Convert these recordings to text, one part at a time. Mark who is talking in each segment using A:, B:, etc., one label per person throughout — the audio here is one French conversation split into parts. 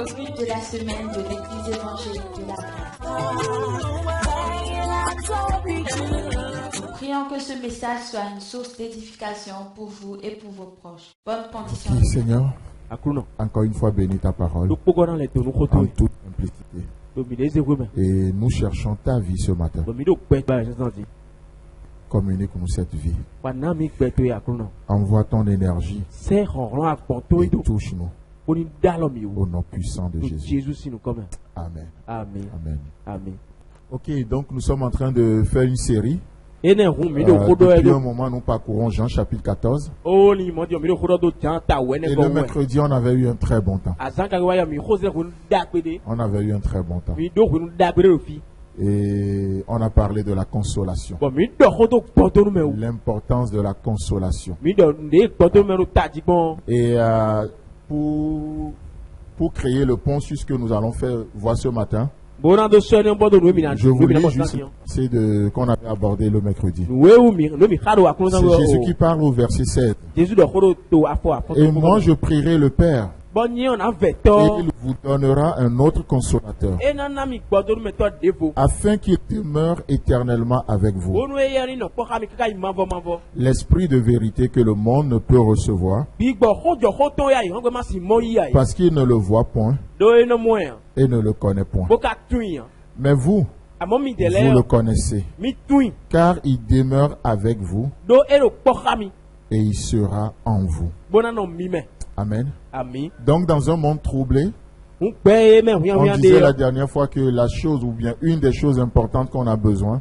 A: au but de la semaine de l'Église évangélique de la Grâce. Nous prions que ce message soit une source d'édification pour vous et pour vos proches. Bonne condition.
B: Merci Seigneur, encore une fois bénis ta parole en toute simplicité. Et nous cherchons ta vie ce matin. Communique-nous cette vie. Envoie ton énergie et touche-nous. Au nom puissant de Jésus. Amen.
C: Amen.
B: Amen.
C: Amen.
B: Ok, donc nous sommes en train de faire une série. Depuis un moment, nous parcourons Jean chapitre 14. Et le mercredi, on avait eu un très bon temps. On avait eu un très bon temps. Et on a parlé de la consolation. L'importance de la consolation. Et pour créer le pont sur ce que nous allons faire voir ce matin, je voulais juste qu'on avait abordé le mercredi. C'est Jésus qui parle au verset 7. Et moi je prierai le Père, et il vous donnera un autre consolateur, afin qu'il demeure éternellement avec vous. L'esprit de vérité que le monde ne peut recevoir, parce qu'il ne le voit point et ne le connaît point. Mais vous, vous le connaissez, car il demeure avec vous et il sera en vous. Amen. Donc dans un monde troublé, on disait la dernière fois que la chose, ou bien une des choses importantes qu'on a besoin,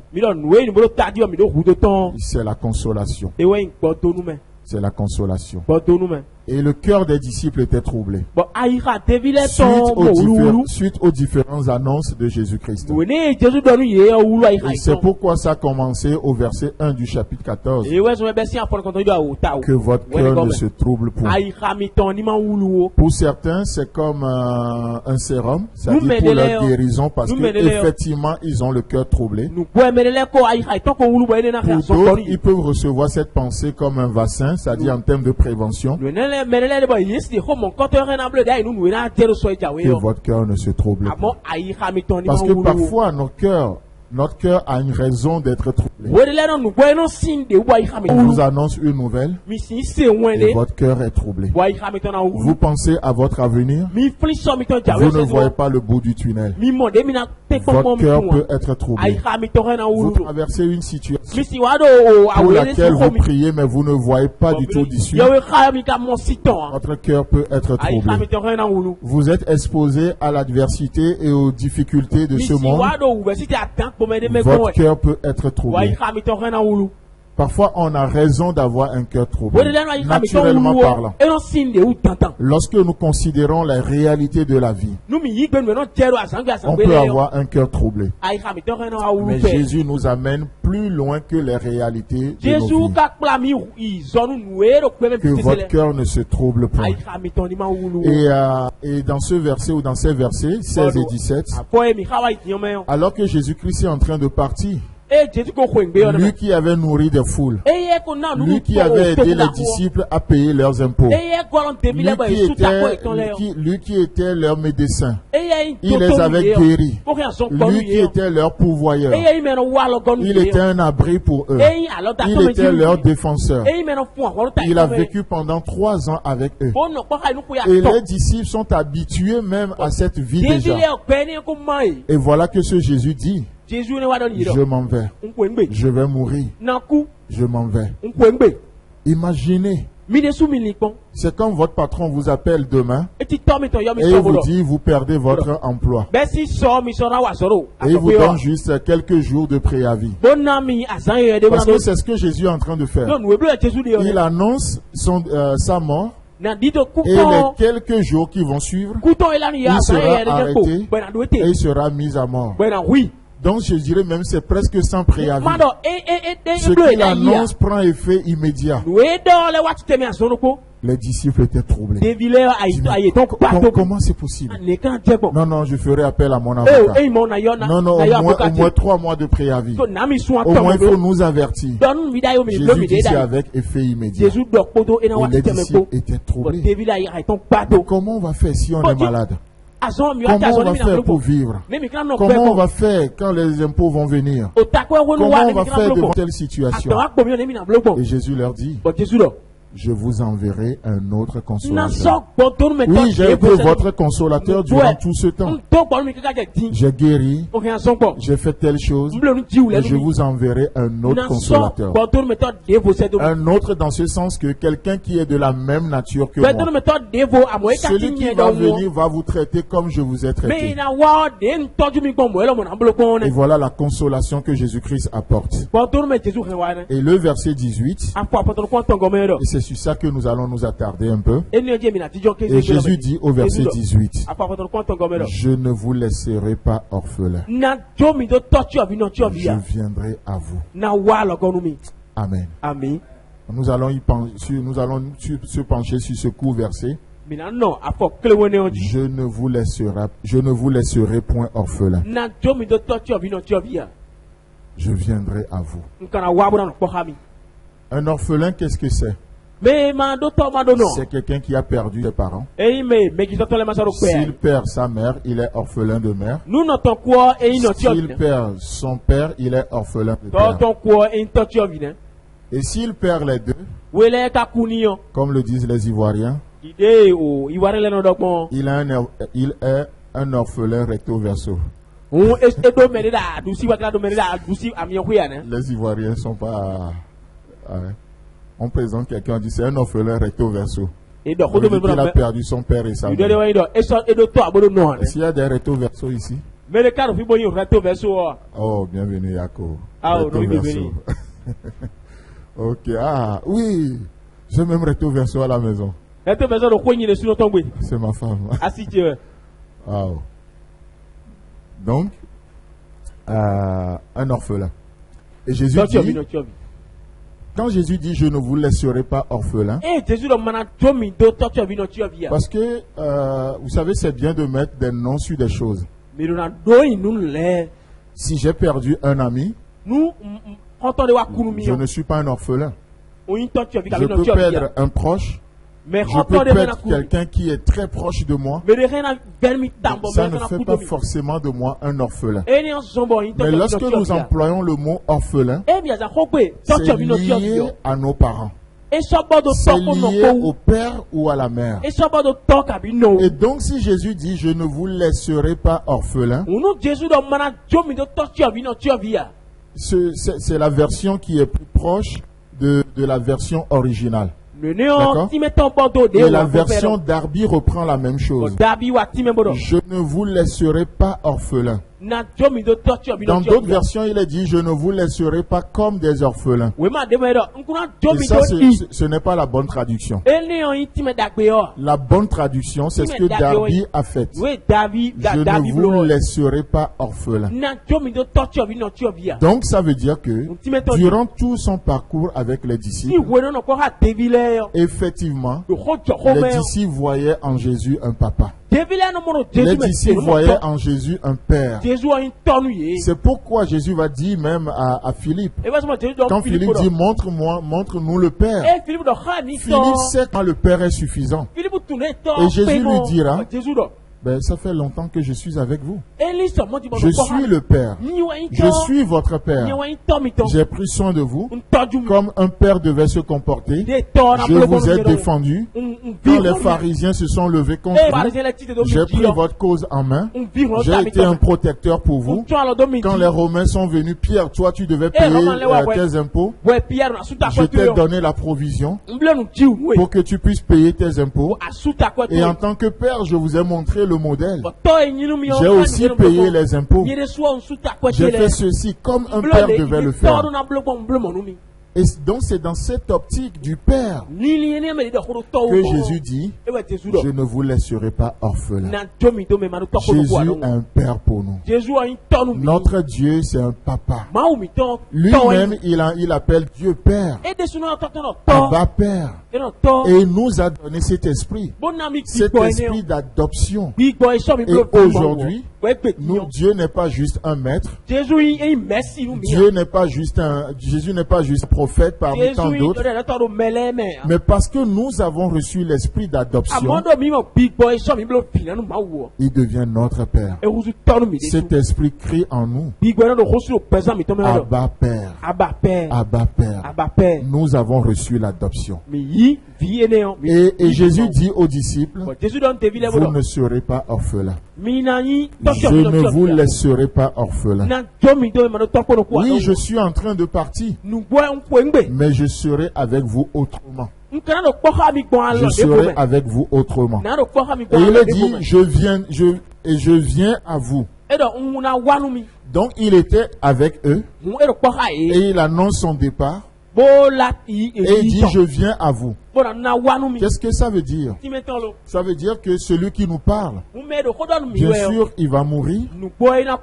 B: c'est la consolation. C'est la consolation. Et le cœur des disciples était troublé suite aux différentes annonces de Jésus-Christ. Et c'est pourquoi ça a commencé au verset 1 du chapitre 14. Que votre cœur ne se trouble point. Pour certains, c'est comme un sérum, c'est-à-dire pour leur guérison, parce qu'effectivement, ils ont le cœur troublé. Pour d'autres, ils peuvent recevoir cette pensée comme un vaccin, c'est-à-dire en termes de prévention. Que votre cœur ne se trouble pas. Parce que parfois notre cœur a une raison d'être troublé. On vous annonce une nouvelle et votre cœur est troublé. Vous pensez à votre avenir, vous ne voyez pas le bout du tunnel. Votre cœur peut être troublé. Vous traversez une situation pour laquelle vous priez mais vous ne voyez pas du tout d'issue. Votre cœur peut être troublé. Vous êtes exposé à l'adversité et aux difficultés de ce monde. Votre cœur peut être troublé. Parfois, on a raison d'avoir un cœur troublé, naturellement parlant. Lorsque nous considérons la réalité de la vie, on peut avoir un cœur troublé. Mais Jésus nous amène plus loin que les réalités de nos vies. Que votre cœur ne se trouble pas. Et dans ce verset ou dans ces versets 16 et 17, alors que Jésus-Christ est en train de partir, lui qui avait nourri des foules, lui qui avait aidé les disciples à payer leurs impôts, lui qui était leur médecin, il les avait guéris, lui qui était leur pourvoyeur, il était un abri pour eux, il était leur défenseur, il a vécu pendant 3 ans avec eux, et les disciples sont habitués même à cette vie déjà. Et voilà que ce Jésus dit: je m'en vais. Je vais mourir. Je m'en vais. Imaginez. C'est comme votre patron vous appelle demain et il vous dit vous perdez votre emploi. Et il vous donne juste quelques jours de préavis. Parce que c'est ce que Jésus est en train de faire. Il annonce sa mort. Et les quelques jours qui vont suivre, il sera arrêté et il sera mis à mort. Donc je dirais même c'est presque sans préavis. Ce qu'il annonce prend effet immédiat. Les disciples étaient troublés. Comment c'est possible? Non, je ferai appel à mon avocat. Non, au moins 3 mois de préavis. Au moins il faut nous avertir. Jésus dit c'est avec effet immédiat. Et les disciples étaient troublés. Donc, comment on va faire si on est malade? Comment on va faire pour vivre? Comment on va faire quand les impôts vont venir? Comment on va faire devant telle situation? Et Jésus leur dit, je vous enverrai un autre consolateur. Oui, j'ai été votre consolateur durant tout ce temps. J'ai guéri, j'ai fait telle chose, et je vous enverrai un autre consolateur. Un autre dans ce sens que quelqu'un qui est de la même nature que moi. Celui qui va venir va vous traiter comme je vous ai traité. Et voilà la consolation que Jésus-Christ apporte. Et le verset 18, et c'est sur ça que nous allons nous attarder un peu. Et Jésus dit au verset 18, je ne vous laisserai pas orphelin. Je viendrai à vous. Amen. Nous allons se pencher sur ce court verset. Je ne vous laisserai point orphelin. Je viendrai à vous. Un orphelin, qu'est-ce que c'est? C'est quelqu'un qui a perdu ses parents. S'il perd sa mère, il est orphelin de mère. S'il perd son père, il est orphelin de père. Et s'il perd les deux, comme le disent les Ivoiriens, il est un orphelin recto verso. Les Ivoiriens sont pas... on présente quelqu'un, on dit c'est un orphelin recto verso. Il a perdu son père et sa mère. Est-ce qu'il y a des recto verso ici? Oh, bienvenue Yako. Recto verso. Ok, oui, j'ai même recto verso à la maison. C'est ma femme. Wow. Donc, un orphelin. Et Jésus dit, quand Jésus dit je ne vous laisserai pas orphelin, parce que vous savez c'est bien de mettre des noms sur des choses. Si j'ai perdu un ami, je ne suis pas un orphelin. Je peux perdre un proche. Je peux perdre quelqu'un qui est très proche de moi. Ça ne fait pas forcément de moi un orphelin. Mais lorsque nous employons le mot orphelin, c'est lié à nos parents. C'est lié au père ou à la mère. Et donc si Jésus dit je ne vous laisserai pas orphelin, c'est la version qui est plus proche de la version originale. Et la version Darby reprend la même chose. Je ne vous laisserai pas orphelin. Dans d'autres versions, il est dit je ne vous laisserai pas comme des orphelins. Et ça, ce n'est pas la bonne traduction. La bonne traduction, c'est ce que Darby a fait. Je ne vous laisserai pas orphelin. Donc, ça veut dire que durant tout son parcours avec les disciples, effectivement, les disciples voyaient en Jésus un papa. Les disciples voyaient en Jésus un père. C'est pourquoi Jésus va dire même à Philippe, quand Philippe dit montre-nous le Père, Philippe sait quand le Père est suffisant. Et Jésus lui dira, ben, ça fait longtemps que je suis avec vous. Je suis le Père. Je suis votre Père. J'ai pris soin de vous comme un père devait se comporter. Je vous ai défendu. Quand les pharisiens se sont levés contre vous, j'ai pris votre cause en main. J'ai été un protecteur pour vous. Quand les Romains sont venus, Pierre, toi tu devais payer tes impôts. Je t'ai donné la provision pour que tu puisses payer tes impôts. Et en tant que père, je vous ai montré le modèle. J'ai aussi payé les impôts. J'ai fait ceci comme un père devait le faire. Et donc c'est dans cette optique du Père que Jésus dit, je ne vous laisserai pas orphelin. Jésus est un Père pour nous. Notre Dieu c'est un Papa. Lui-même il appelle Dieu Père. Abba Père. Et il nous a donné cet esprit d'adoption. Et aujourd'hui, Dieu n'est pas juste un maître. Jésus n'est pas juste un prophètes, parmi tant d'autres, mais parce que nous avons reçu l'esprit d'adoption, il devient notre Père. Cet esprit crie en nous, Abba Père, Abba Père, Abba Père. Nous avons reçu l'adoption. Et Jésus dit aux disciples, vous ne serez pas orphelins. Je ne vous laisserai pas orphelins. Oui, je suis en train de partir, mais je serai avec vous autrement. Je serai avec vous autrement. Et il dit, je viens à vous. Donc il était avec eux et il annonce son départ. Et il dit, je viens à vous. Qu'est-ce que ça veut dire? Ça veut dire que celui qui nous parle, bien sûr, il va mourir,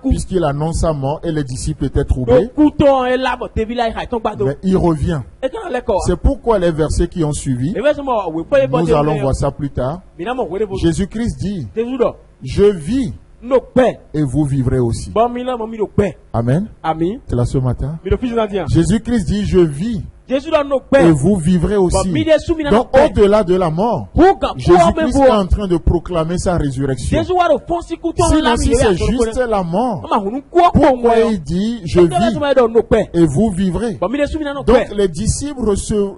B: puisqu'il annonce sa mort et les disciples étaient troublés. Mais il revient. C'est pourquoi les versets qui ont suivi, nous allons voir ça plus tard. Jésus-Christ dit, je vis et vous vivrez aussi. Amen. C'est là ce matin. Jésus-Christ dit, je vis et vous vivrez aussi. Donc au-delà de la mort, Jésus-Christ est en train de proclamer sa résurrection. Sinon, si c'est juste la mort, pourquoi il dit je vis et vous vivrez? Donc les disciples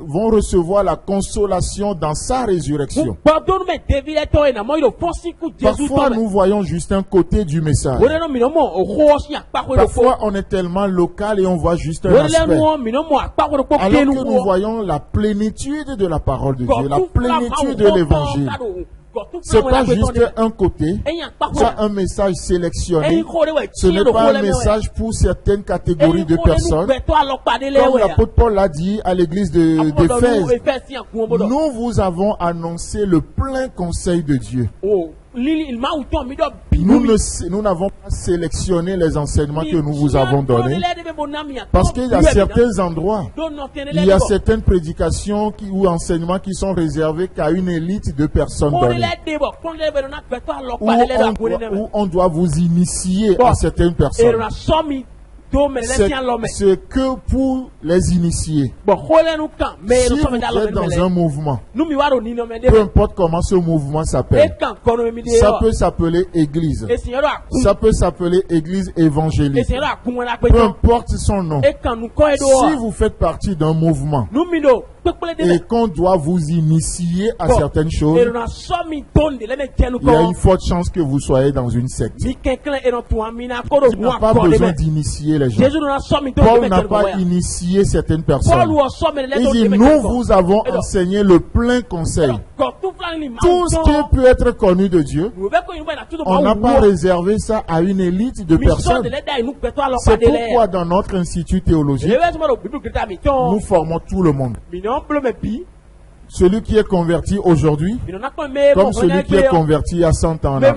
B: vont recevoir la consolation dans sa résurrection. Parfois nous voyons juste un côté du message. Parfois on est tellement local et on voit juste un aspect. Alors que nous voyons la plénitude de la parole de Dieu, la plénitude de l'évangile. C'est pas juste un côté, c'est un message sélectionné. Ce n'est pas un message pour certaines catégories de personnes. Comme l'apôtre Paul l'a dit à l'église d'Éphèse, nous vous avons annoncé le plein conseil de Dieu. Nous n'avons pas sélectionné les enseignements que nous vous avons donnés, parce qu'il y a certains endroits, il y a certaines prédications ou enseignements qui sont réservés qu'à une élite de personnes données, où on doit vous initier à certaines personnes. C'est que pour les initiés. Si vous êtes dans un mouvement, peu importe comment ce mouvement s'appelle, ça peut s'appeler église, ça peut s'appeler église évangélique, peu importe son nom. Si vous faites partie d'un mouvement et qu'on doit vous initier à certaines choses, il y a une forte chance que vous soyez dans une secte. Il n'a pas besoin d'initier les gens. Paul n'a pas initié certaines personnes. Il dit, nous vous avons enseigné le plein conseil. Tout ce qui peut être connu de Dieu, on n'a pas réservé ça à une élite de personnes. C'est pourquoi dans notre institut théologique, nous formons tout le monde. Celui qui est converti aujourd'hui, comme celui qui est converti à 100 ans en arrière.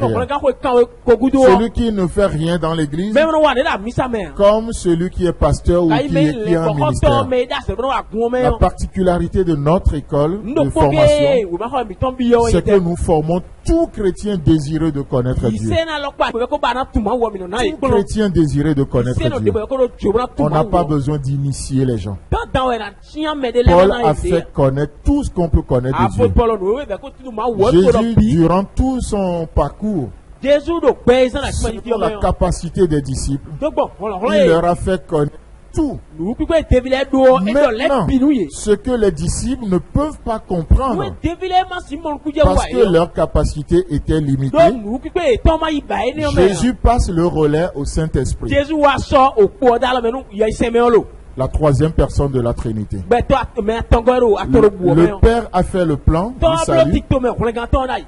B: Celui qui ne fait rien dans l'église, comme celui qui est pasteur ou qui a un ministère. La particularité de notre école de formation, c'est que nous formons tout chrétien désireux de connaître Dieu. Tout chrétien désireux de connaître Dieu. On n'a pas besoin d'initier les gens. Paul a fait connaître tout ce qu'on peut connaître de Dieu. Jésus, durant tout son parcours, sur la capacité des disciples, il leur a fait connaître tout. Maintenant, ce que les disciples ne peuvent pas comprendre, parce que leur capacité était limitée, Jésus passe le relais au Saint-Esprit, la troisième personne de la Trinité. Le Père a fait le plan du salut.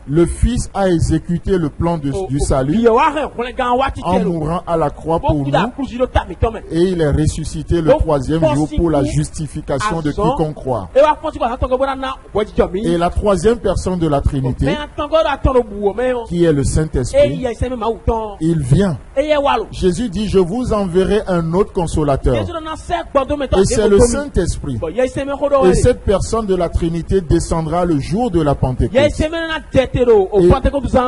B: Le Fils a exécuté le plan du salut en mourant à la croix pour nous. Et il est ressuscité le troisième jour pour la justification de quiconque croit. Et la troisième personne de la Trinité, qui est le Saint-Esprit, il vient. Jésus dit, je vous enverrai un autre consolateur. Et c'est le Saint-Esprit. Et cette personne de la Trinité descendra le jour de la Pentecôte.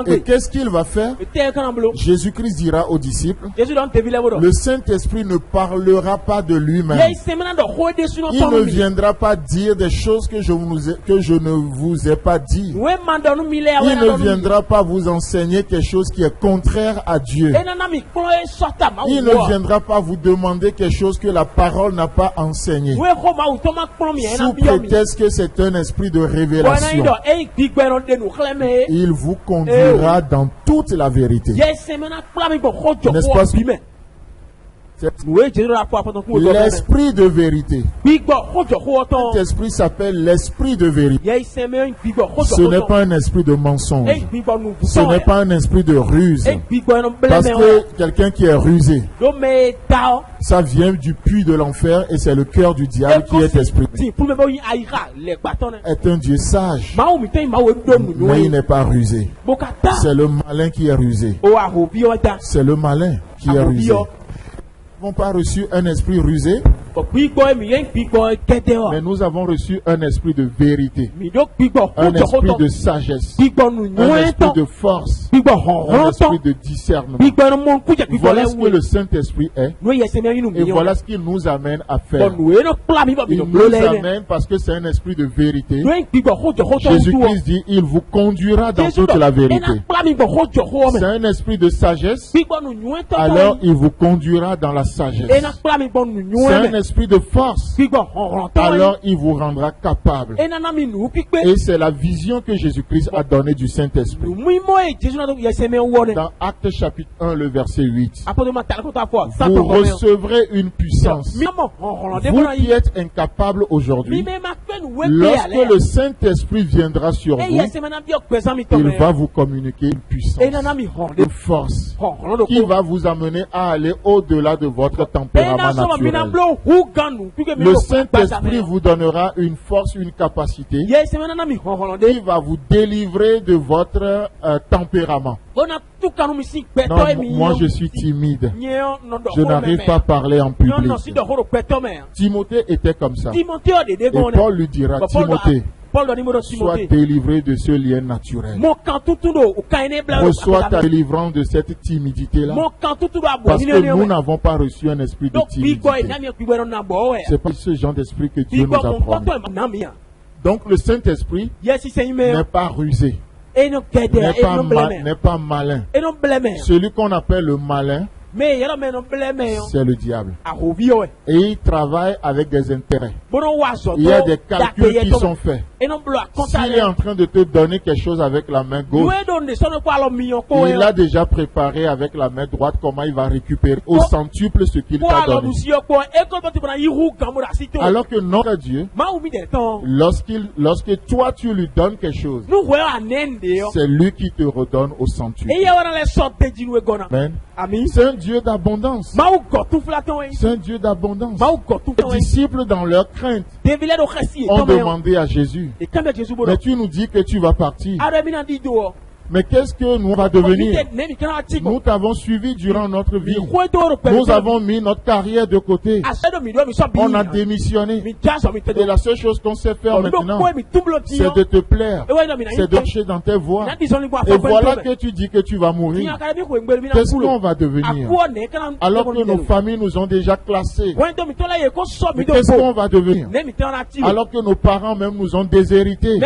B: Et qu'est-ce qu'il va faire? Jésus-Christ dira aux disciples, le Saint-Esprit ne parlera pas de lui-même. Il ne viendra pas dire des choses que je ne vous ai pas dit. Il ne viendra pas vous enseigner quelque chose qui est contraire à Dieu. Il ne viendra pas vous demander quelque chose que la parole n'a pas enseigné. Sous prétexte que c'est un esprit de révélation. Il vous conduira dans toute la vérité. N'est-ce pas? L'esprit de vérité. Cet esprit s'appelle l'esprit de vérité. Ce n'est pas un esprit de mensonge. Ce n'est pas un esprit de ruse. Parce que quelqu'un qui est rusé, ça vient du puits de l'enfer et c'est le cœur du diable qui est esprit. Est un Dieu sage, mais il n'est pas rusé. C'est le malin qui est rusé. C'est le malin qui est rusé. Nous n'avons pas reçu un esprit rusé, mais nous avons reçu un esprit de vérité, un esprit de sagesse, un esprit de force, un esprit de discernement. Voilà ce que le Saint-Esprit est, et voilà ce qu'il nous amène à faire. Il nous amène parce que c'est un esprit de vérité. Jésus-Christ dit, il vous conduira dans toute la vérité. C'est un esprit de sagesse, alors il vous conduira dans la sagesse. C'est un esprit de force, alors il vous rendra capable. Et c'est la vision que Jésus-Christ a donnée du Saint-Esprit. Dans Actes chapitre 1, le verset 8. Vous recevrez une puissance. Vous qui êtes incapables aujourd'hui, lorsque le Saint-Esprit viendra sur vous, il va vous communiquer une puissance, une force qui va vous amener à aller au-delà de votre tempérament naturel. Le Saint-Esprit vous donnera une force, une capacité qui va vous délivrer de votre tempérament. Non, moi je suis timide. Je n'arrive pas à parler en public. Timothée était comme ça. Et Paul lui dira, Timothée, sois délivré de ce lien naturel. Reçois ta délivrance de cette timidité-là. Parce que nous n'avons pas reçu un esprit de timidité. C'est pas ce genre d'esprit que Dieu nous a promis. Donc le Saint-Esprit n'est pas rusé, n'est pas malin. Celui qu'on appelle le malin, c'est le diable. Et il travaille avec des intérêts. Il y a des calculs qui sont faits. S'il est en train de te donner quelque chose avec la main gauche, il a déjà préparé avec la main droite comment il va récupérer au centuple ce qu'il t'a donné. Alors que notre Dieu, lorsque toi tu lui donnes quelque chose, c'est lui qui te redonne au centuple. Amen. C'est un Dieu d'abondance. C'est un Dieu d'abondance. Les disciples, dans leur crainte, ont demandé à Jésus, mais tu nous dis que tu vas partir. Mais qu'est-ce que nous va devenir? Nous t'avons suivi durant notre vie. Nous avons mis notre carrière de côté. On a démissionné. Et la seule chose qu'on sait faire maintenant, c'est de te plaire. C'est de marcher dans tes voies. Et voilà que tu dis que tu vas mourir. Qu'est-ce qu'on va devenir? Alors que nos familles nous ont déjà classés. Mais qu'est-ce qu'on va devenir? Alors que nos parents même nous ont déshérités.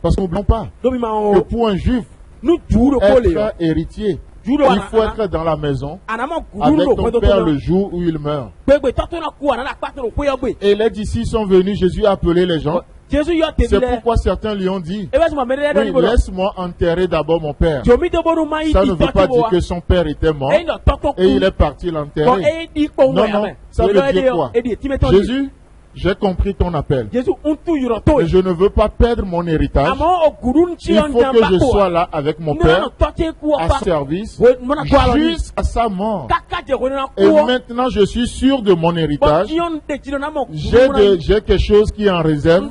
B: Parce qu'on n'oublie pas que pour un juif, pour être héritier, il faut être dans la maison avec ton père le jour où il meurt. Et les disciples sont venus, Jésus a appelé les gens. C'est pourquoi certains lui ont dit, oui, laisse-moi enterrer d'abord mon père. Ça ne veut pas dire que son père était mort et il est parti l'enterrer. Non, non, ça veut dire quoi? Jésus, j'ai compris ton appel. Mais je ne veux pas perdre mon héritage. Il faut que je sois là avec mon père, à son service, jusqu'à sa mort. Et maintenant, je suis sûr de mon héritage. J'ai quelque chose qui est en réserve.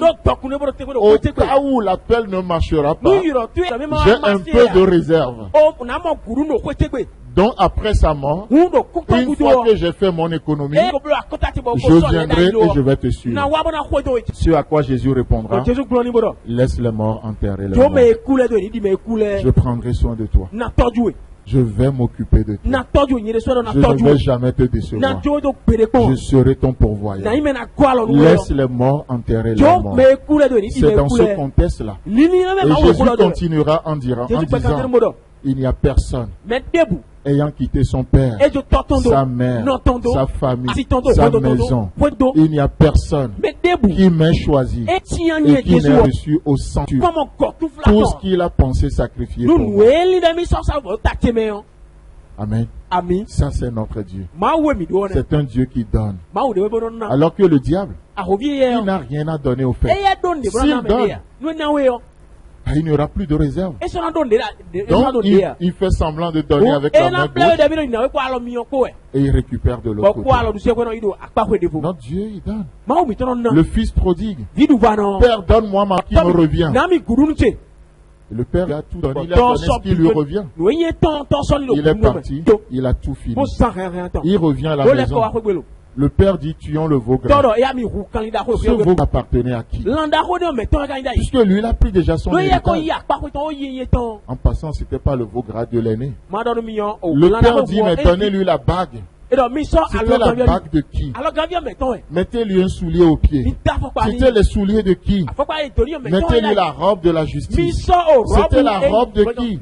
B: Au cas où l'appel ne marchera pas, j'ai un peu de réserve. Donc après sa mort, une fois que j'ai fait mon économie, je viendrai et je vais te suivre. Ce à quoi Jésus répondra, laisse les morts enterrer les morts. Je prendrai soin de toi. Je vais m'occuper de toi. Je ne vais jamais te décevoir. Je serai ton pourvoyeur. Laisse les morts enterrer les morts. C'est dans ce contexte-là. Et Jésus continuera en disant, il n'y a personne ayant quitté son père, sa mère, sa famille, sa maison. Il n'y a personne qui m'ait choisi et qui m'ait reçu au centuple tout ce qu'il a pensé sacrifier pour moi. Amen. Ça, c'est notre Dieu. C'est un Dieu qui donne. Alors que le diable, il n'a rien à donner au fait. S'il donne, il n'y aura plus de réserve. Donc, il fait semblant de donner avec la main gauche et il récupère de l'autre côté. Notre Dieu, il donne. Le fils prodigue. Père, donne-moi ma qui me revient. Le père a tout donné, il a donné ce qui lui revient. Il est parti, il a tout fini. Il revient à la maison. Le père dit, tuons le veau gras. Ce veau appartenait à qui? Puisque lui, il a pris déjà son héritage. En passant, ce n'était pas le veau gras de l'aîné. Le père dit, mais donnez-lui la bague. C'était la bague de qui? Mettez-lui un soulier au pied. C'était les souliers de qui? Mettez-lui la robe de la justice. C'était la robe de qui?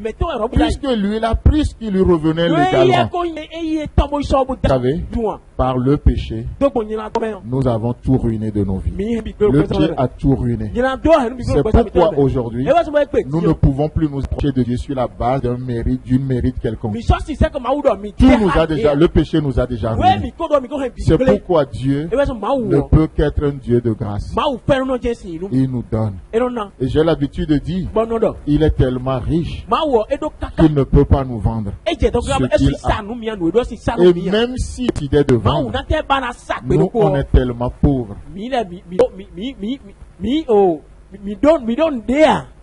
B: Puisque lui, il a pris ce qui lui revenait légalement. Vous savez, par le péché, nous avons tout ruiné de nos vies. Le Dieu a tout ruiné. C'est pourquoi aujourd'hui, nous ne pouvons plus nous approcher de Dieu sur la base d'un mérite, d'une mérite quelconque. Tout nous a déjà, le péché nous a déjà ruiné. C'est pourquoi Dieu ne peut qu'être un Dieu de grâce. Il nous donne. Et j'ai l'habitude de dire, il est tellement riche qu'il ne peut pas nous vendre ce qu'il a. Et même s'il décidait de vendre, nous on est tellement pauvres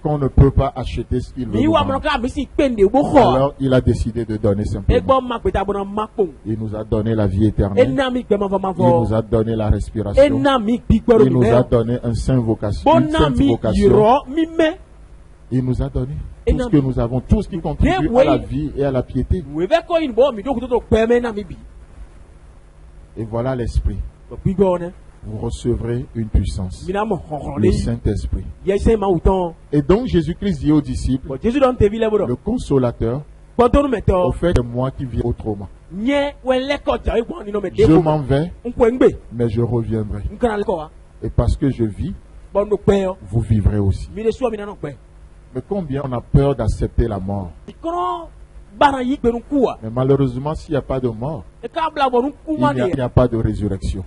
B: qu'on ne peut pas acheter ce qu'il veut nous vendre. Alors il a décidé de donner simplement. Il nous a donné la vie éternelle. Il nous a donné la respiration. Il nous a donné une sainte vocation. Il nous a donné tout ce que nous avons, tout ce qui contribue à la vie et à la piété. Et voilà l'esprit. Vous recevrez une puissance, le Saint-Esprit. Et donc Jésus-Christ dit aux disciples, le consolateur, au fait de moi qui viens autrement. Je m'en vais, mais je reviendrai. Et parce que je vis, vous vivrez aussi. Mais combien on a peur d'accepter la mort? Mais malheureusement, s'il n'y a pas de mort, il n'y a pas de résurrection.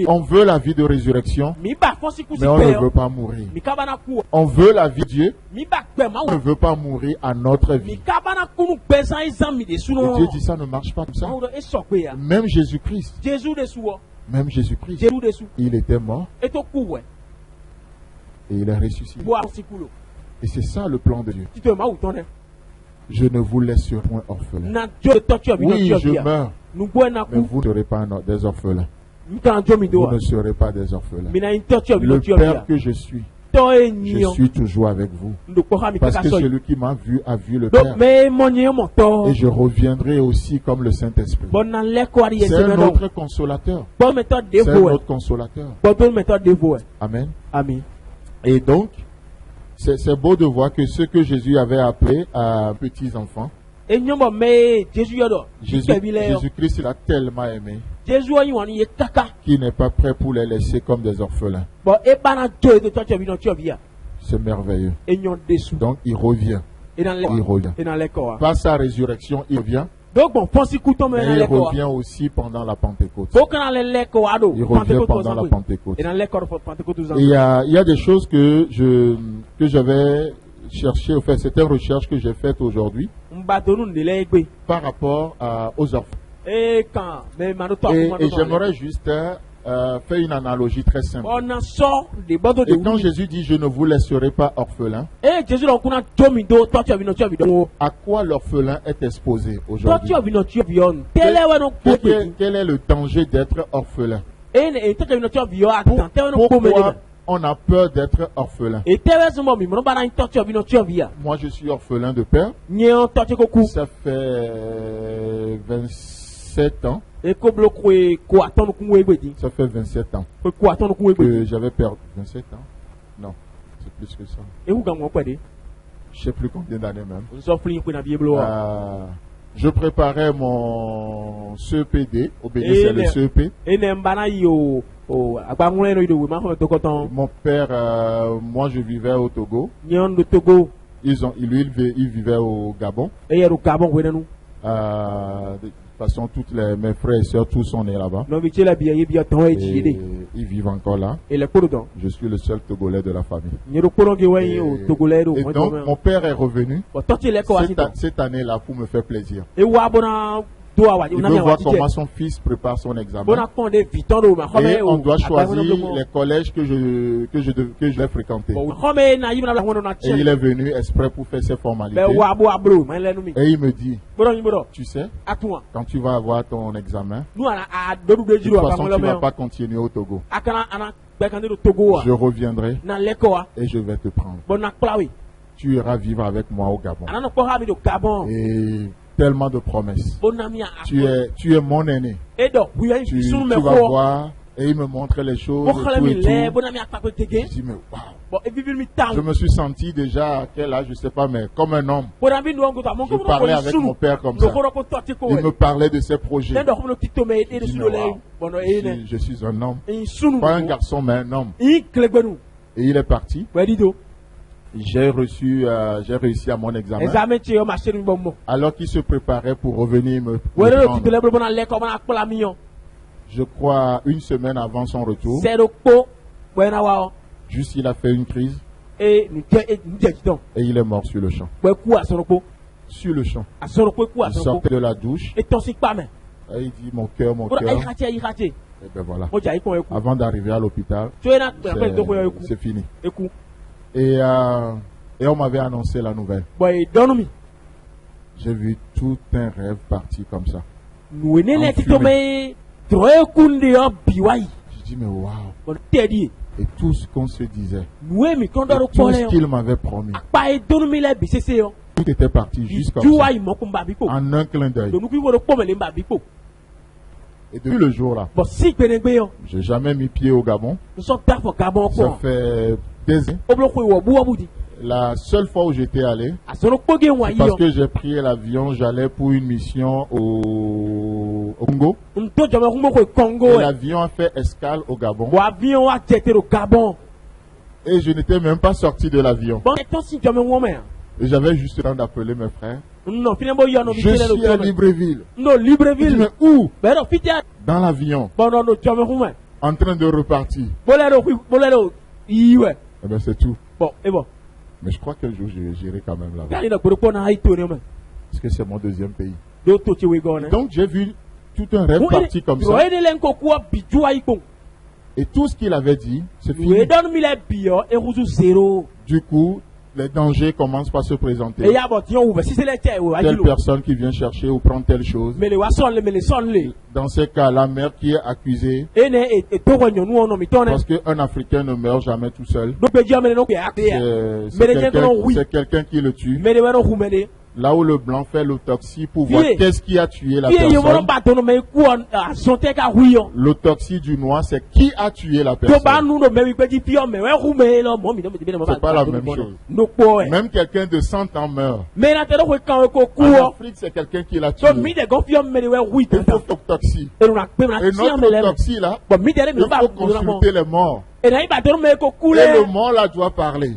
B: On veut la vie de résurrection, mais on ne veut pas mourir. On veut la vie de Dieu, on ne veut pas mourir à notre vie. Et Dieu dit ça ne marche pas comme ça. Même Jésus-Christ, il était mort et il est ressuscité. Et c'est ça le plan de Dieu. Je ne vous laisserai point orphelin. Oui, je meurs, mais vous ne serez pas des orphelins. Vous ne serez pas des orphelins. Le Père que je suis toujours avec vous. Parce que celui qui m'a vu a vu le Père. Et je reviendrai aussi comme le Saint-Esprit. C'est un autre consolateur. C'est un autre consolateur. Amen. Et donc, c'est beau de voir que ce que Jésus avait appelé à petits enfants, Jésus-Christ l'a tellement aimé qu'il n'est pas prêt pour les laisser comme des orphelins. C'est merveilleux. Donc il revient. Par sa résurrection, il revient. Mais il revient aussi pendant la Pentecôte. Il revient pendant la Pentecôte. Et il y a des choses que j'avais cherché, en fait, c'était une recherche que j'ai faite aujourd'hui par rapport aux orphelins. Et j'aimerais juste fait une analogie très simple. Et quand Jésus dit « Je ne vous laisserai pas orphelin », à quoi l'orphelin est exposé aujourd'hui? Quel est le danger d'être orphelin? Pourquoi on a peur d'être orphelin? Moi, je suis orphelin de père. Ça fait 27 ans. Ça fait 27 ans que j'avais perdu. 27 ans? Non, c'est plus que ça. Je ne sais plus combien d'années même. Je préparais mon CEPD. Obédi, c'est le CEP. Mon père, moi je vivais au Togo. Lui, il vivait au Gabon. De toute façon, mes frères et sœurs, tous sont nés là-bas. Ils vivent encore là. Je suis le seul Togolais de la famille. Et donc, mon père est revenu cette année-là pour me faire plaisir. Il veut voir comment son fils prépare son examen. Et on doit choisir les collèges que je vais fréquenter. Et il est venu exprès pour faire ses formalités. Et il me dit, tu sais, quand tu vas avoir ton examen, de toute façon, tu ne vas pas continuer au Togo. Je reviendrai et je vais te prendre. Tu iras vivre avec moi au Gabon. Et tellement de promesses. Tu es mon aîné. Tu vas voir et il me montre les choses. Je dis mais waouh. Je me suis senti déjà à quel âge, je ne sais pas, mais comme un homme. Je parlais avec mon père comme ça. Il me parlait de ses projets. Je dis, wow, je suis un homme. Pas un garçon, mais un homme. Et il est parti. J'ai réussi à mon examen. Alors qu'il se préparait pour revenir me prendre. Je crois une semaine avant son retour. Juste il a fait une crise. Et il est mort sur le champ. Sur le champ. Il sortait de la douche. Et il dit mon cœur. Et ben voilà. Avant d'arriver à l'hôpital, c'est fini. Et on m'avait annoncé la nouvelle. J'ai vu tout un rêve parti comme ça. Je dis mais waouh. Et tout ce qu'on se disait, et tout ce qu'il m'avait promis, tout était parti juste comme ça, en un clin d'œil. Et depuis le jour-là, j'ai jamais mis pied au Gabon. Ça fait des années. La seule fois où j'étais allé, c'est parce que j'ai pris l'avion, j'allais pour une mission au Congo. Et l'avion a fait escale au Gabon. Et je n'étais même pas sorti de l'avion. Et j'avais juste le temps d'appeler mes frères. Je suis à Libreville. Je dis, mais où? Dans l'avion. En train de repartir. Eh bien, c'est tout. Mais je crois qu'un jour, j'irai quand même là-bas. Parce que c'est mon deuxième pays. Donc, j'ai vu tout un rêve parti comme ça. Et tout ce qu'il avait dit, c'est fini. Du coup, les dangers commencent par se présenter. Telle personne qui vient chercher ou prendre telle chose. Dans ces cas, la mère qui est accusée. Parce qu'un Africain ne meurt jamais tout seul. C'est quelqu'un qui le tue. Là où le blanc fait l'autopsie pour voir qu'est-ce qui a tué la personne. L'autopsie du noir, c'est qui a tué la personne. C'est pas la même chose. Même quelqu'un de 100 ans meurt. En Afrique, c'est quelqu'un qui l'a tué. Il faut l'autopsie. Et notre autopsie là, il faut consulter les morts. Et le mort là doit parler.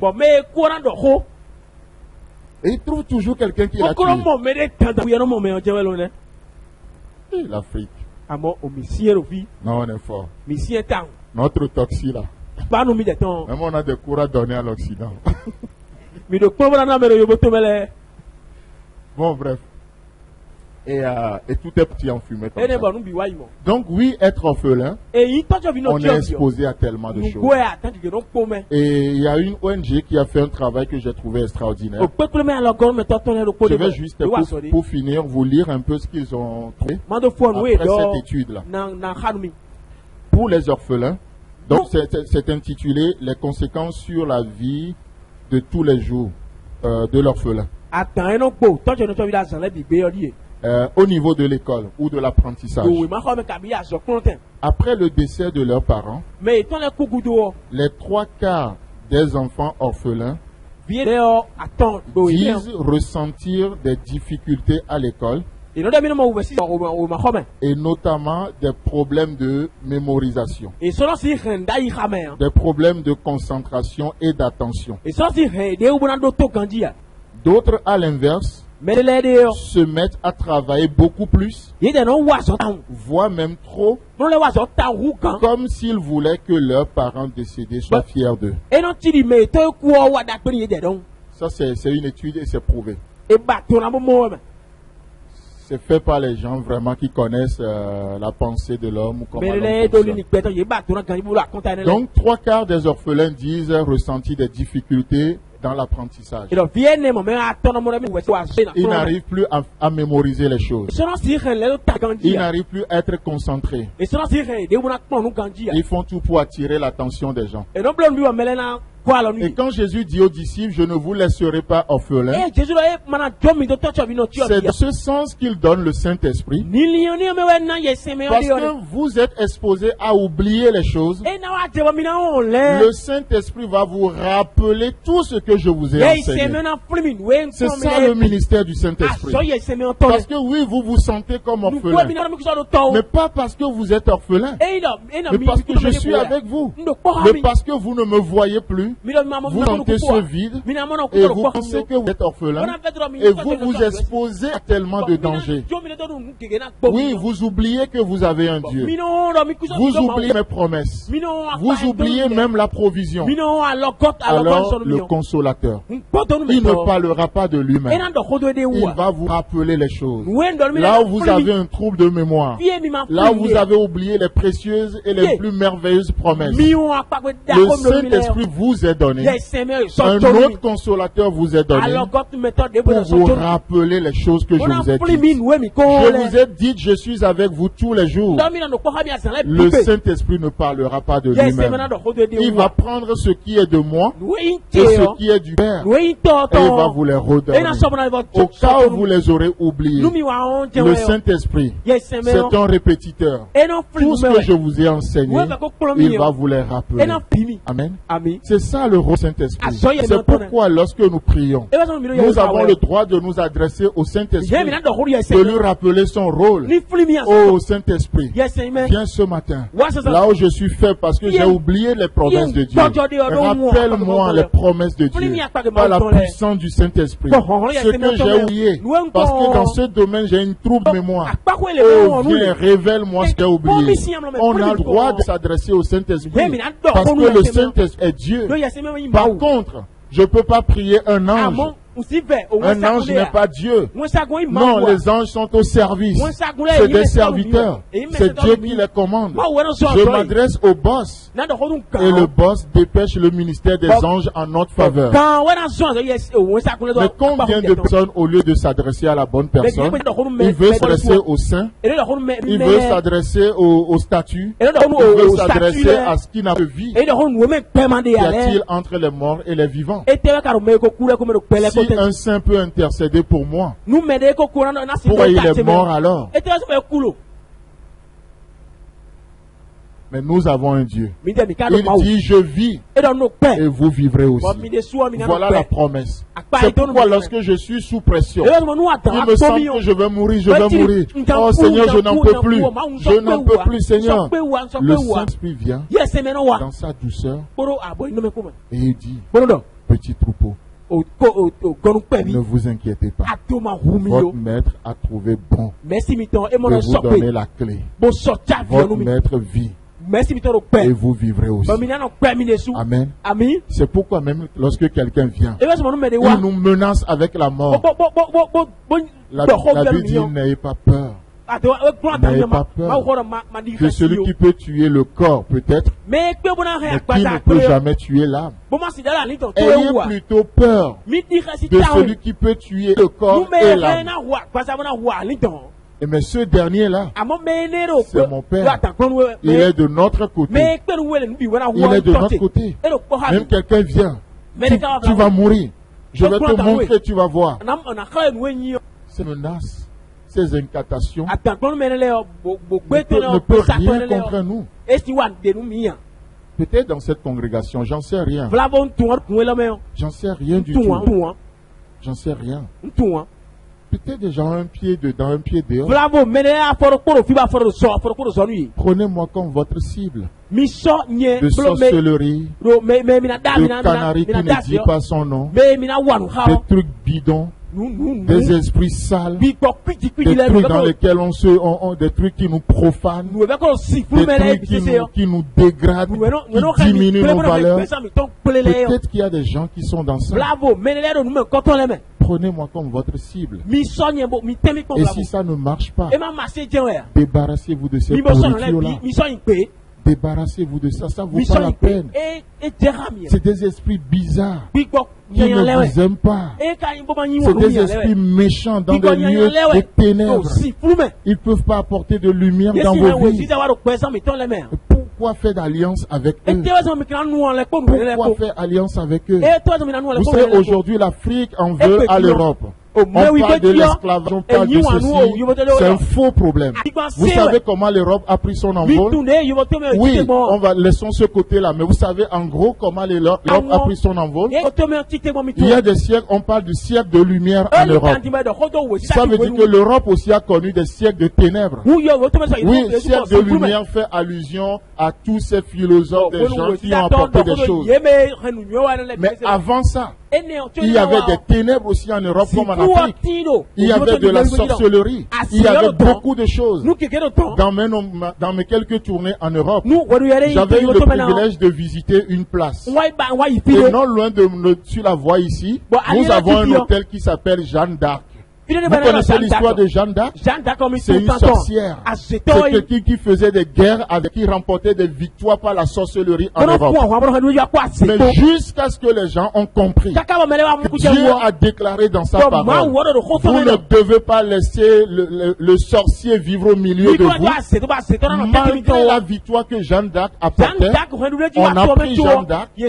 B: Et il trouve toujours quelqu'un qui l'a tué. Et l'Afrique. Non, on est fort. Notre autopsie là. Même on a des cours à donner à l'Occident. Bon, bref. Et tout est petit en fumée comme ça. Donc oui, être orphelin, on est exposé à tellement de choses. Et il y a une ONG qui a fait un travail que j'ai trouvé extraordinaire. Je vais juste, pour finir, vous lire un peu ce qu'ils ont trouvé après cette étude-là. Pour les orphelins, donc c'est intitulé « Les conséquences sur la vie de tous les jours de l'orphelin ». Au niveau de l'école ou de l'apprentissage. Après le décès de leurs parents, les 3/4 des enfants orphelins disent ressentir des difficultés à l'école et notamment des problèmes de mémorisation, des problèmes de concentration et d'attention. D'autres, à l'inverse, se mettent à travailler beaucoup plus, voire même trop, comme s'ils voulaient que leurs parents décédés soient fiers d'eux. Ça, c'est une étude et c'est prouvé. C'est fait par les gens vraiment qui connaissent la pensée de l'homme. Donc, 3/4 des orphelins disent ressentir des difficultés dans l'apprentissage. Ils n'arrivent plus à mémoriser les choses. Ils n'arrivent plus à être concentrés. Ils font tout pour attirer l'attention des gens. Et quand Jésus dit aux disciples, je ne vous laisserai pas orphelins, c'est dans ce sens qu'il donne le Saint-Esprit. Parce que vous êtes exposés à oublier les choses. Le Saint-Esprit va vous rappeler tout ce que je vous ai enseigné. C'est ça le ministère du Saint-Esprit. Parce que oui, vous vous sentez comme orphelin. Mais pas parce que vous êtes orphelin. Mais parce que je suis avec vous. Mais parce que vous ne me voyez plus. Vous sentez ce vide et vous pensez que vous êtes orphelin et vous vous exposez à tellement de dangers. Oui, vous oubliez que vous avez un Dieu. Vous oubliez mes promesses. Vous oubliez même la provision. Alors le consolateur, il ne parlera pas de lui-même. Il va vous rappeler les choses. Là où vous avez un trouble de mémoire, là où vous avez oublié les précieuses et les plus merveilleuses promesses, le Saint-Esprit vous est donné. Un autre consolateur vous est donné pour vous rappeler les choses que je vous ai dites. Je vous ai dit, je suis avec vous tous les jours. Le Saint-Esprit ne parlera pas de lui-même. Il va prendre ce qui est de moi et ce qui est du Père et il va vous les redonner. Au cas où vous les aurez oubliés, le Saint-Esprit, c'est un répétiteur. Tout ce que je vous ai enseigné, il va vous les rappeler. Amen. C'est ça le rôle du Saint-Esprit. C'est pourquoi lorsque nous prions, nous avons le droit de nous adresser au Saint-Esprit, de lui rappeler son rôle. Oh Saint-Esprit, viens ce matin, là où je suis faible parce que j'ai oublié les promesses de Dieu. Rappelle-moi les promesses de Dieu par la puissance du Saint-Esprit. Ce que j'ai oublié, parce que dans ce domaine j'ai une trouble de mémoire. Oh viens, révèle-moi ce que j'ai oublié. On a le droit de s'adresser au Saint-Esprit parce que le Saint-Esprit est Dieu. Par contre, je ne peux pas prier un ange. Un ange n'est pas Dieu. Non, les anges sont au service. C'est des serviteurs. C'est Dieu qui les commande. Je m'adresse au boss. Et le boss dépêche le ministère des anges en notre faveur. Mais combien de personnes, au lieu de s'adresser à la bonne personne, il veut s'adresser au saint, il veut s'adresser au statut, il veut s'adresser à ce qui n'a pas de vie. Qu'y a-t-il entre les morts et les vivants? Si un saint peut intercéder pour moi, pourquoi il est mort alors? Mais nous avons un Dieu. Il dit, je vis et vous vivrez aussi. Voilà la promesse. C'est pourquoi lorsque je suis sous pression, il me semble que je vais mourir, je vais mourir. Oh Seigneur, je n'en peux plus. Je n'en peux plus, Seigneur. Le Saint-Esprit vient dans sa douceur et il dit, petit troupeau, ne vous inquiétez pas. Votre maître a trouvé bon de vous donner la clé. Votre maître vit Et vous vivrez aussi. Amen. C'est pourquoi même lorsque quelqu'un vient, il nous menace avec la mort. La Bible dit n'ayez pas peur. N'ayez pas peur de celui qui peut tuer le corps peut-être, mais qui ne peut jamais tuer l'âme. Ayez plutôt peur de celui qui peut tuer le corps et l'âme. Et mais ce dernier-là, c'est mon Père. Il est de notre côté. Il est de notre côté. Même quelqu'un vient, tu vas mourir. Je vais te montrer, tu vas voir. Ces menaces, ces incantations ne peuvent rien contre nous. Peut-être dans cette congrégation, j'en sais rien. J'en sais rien du tout. J'en sais rien. Peut-être des gens un pied dedans, un pied dehors. Prenez-moi comme votre cible. De sorcellerie, de canaris qui ne dit pas son nom, des trucs bidons, des esprits sales, des trucs dans lesquels des trucs qui nous profanent, des trucs qui nous dégradent, qui diminuent nos valeurs. Peut-être qu'il y a des gens qui sont dans ça. Prenez-moi comme votre cible. Et si ça ne marche pas, débarrassez-vous de cette pourriture-là. Débarrassez-vous de ça, ça vaut pas la peine. C'est des esprits bizarres qui ne vous aiment pas. C'est des esprits méchants dans des lieux de ténèbres. Ils ne peuvent pas apporter de lumière dans vos vies. Pourquoi faire d'alliance avec eux? Pourquoi faire alliance avec eux? Vous savez, aujourd'hui, l'Afrique en veut à l'Europe. On parle de l'esclavage, on parle de ceci. C'est un faux problème. Vous savez comment l'Europe a pris son envol? Oui, laissons ce côté-là. Mais vous savez en gros comment l'Europe a pris son envol? Il y a des siècles, on parle du siècle de lumière en Europe. Ça veut dire que l'Europe aussi a connu des siècles de ténèbres. Oui, le siècle de lumière fait allusion à tous ces philosophes, des gens qui ont apporté des choses. Mais avant ça, il y avait des ténèbres aussi en Europe comme en Afrique. Il y avait de la sorcellerie. Il y avait beaucoup de choses. Dans mes quelques tournées en Europe, j'avais eu le privilège de visiter une place. Et non loin sur la voie ici, nous avons un hôtel qui s'appelle Jeanne d'Arc. Vous connaissez l'histoire de Jeanne d'Arc? C'est une sorcière. C'est quelqu'un qui faisait des guerres, qui remportait des victoires par la sorcellerie en Europe. Mais jusqu'à ce que les gens ont compris, Dieu a déclaré dans sa parole, vous ne devez pas laisser le sorcier vivre au milieu de vous. Malgré la victoire que Jeanne d'Arc apportait, on a pris Jeanne d'Arc et